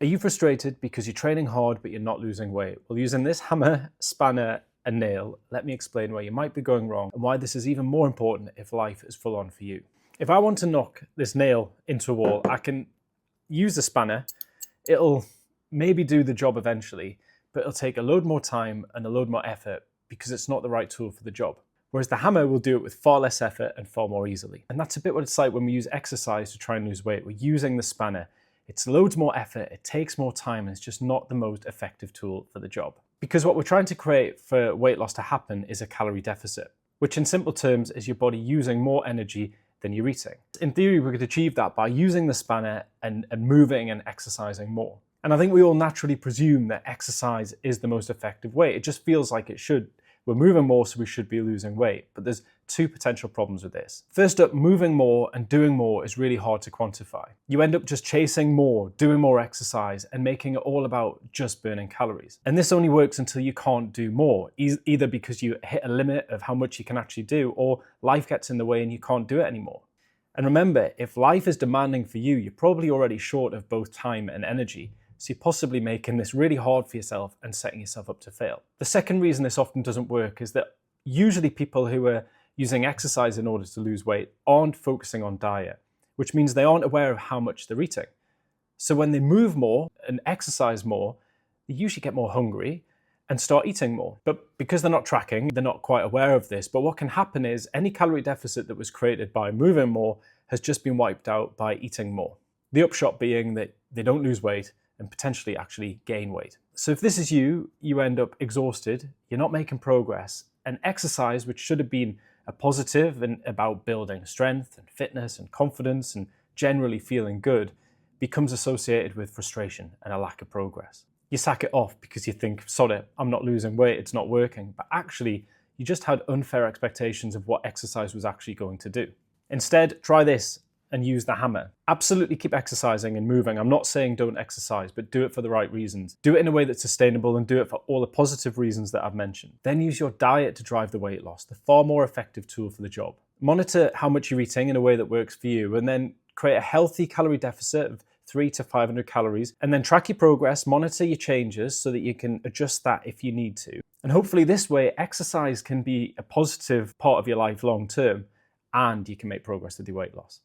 Are you frustrated because you're training hard but you're not losing weight? Well, using this hammer, spanner, and nail, let me explain where you might be going wrong and why this is even more important if life is full on for you. If I want to knock this nail into a wall, I can use the spanner. It'll maybe do the job eventually, but it'll take a load more time and a load more effort because it's not the right tool for the job. Whereas the hammer will do it with far less effort and far more easily. And that's a bit what it's like when we use exercise to try and lose weight. We're using the spanner. It's loads more effort, it takes more time, and it's just not the most effective tool for the job. Because what we're trying to create for weight loss to happen is a calorie deficit, which in simple terms is your body using more energy than you're eating. In theory, we could achieve that by using the spanner and moving and exercising more. And I think we all naturally presume that exercise is the most effective way. It just feels like it should. We're moving more, so we should be losing weight. But there's two potential problems with this. First up, moving more and doing more is really hard to quantify. You end up just chasing more, doing more exercise, and making it all about just burning calories. And this only works until you can't do more, either because you hit a limit of how much you can actually do, or life gets in the way and you can't do it anymore. And remember, if life is demanding for you, you're probably already short of both time and energy. So you're possibly making this really hard for yourself and setting yourself up to fail. The second reason this often doesn't work is that usually people who are using exercise in order to lose weight aren't focusing on diet, which means they aren't aware of how much they're eating. So when they move more and exercise more, they usually get more hungry and start eating more. But because they're not tracking, they're not quite aware of this. But what can happen is any calorie deficit that was created by moving more has just been wiped out by eating more. The upshot being that they don't lose weight and potentially actually gain weight. So if this is you, you end up exhausted, you're not making progress, and exercise, which should have been a positive and about building strength and fitness and confidence and generally feeling good, becomes associated with frustration and a lack of progress. You sack it off because you think, sod it, I'm not losing weight, it's not working. But actually, you just had unfair expectations of what exercise was actually going to do. Instead, try this and use the hammer. Absolutely keep exercising and moving. I'm not saying don't exercise, but do it for the right reasons. Do it in a way that's sustainable and do it for all the positive reasons that I've mentioned. Then use your diet to drive the weight loss, the far more effective tool for the job. Monitor how much you're eating in a way that works for you, and then create a healthy calorie deficit of 300 to 500 calories, and then track your progress, monitor your changes so that you can adjust that if you need to. And hopefully this way, exercise can be a positive part of your life long term, and you can make progress with your weight loss.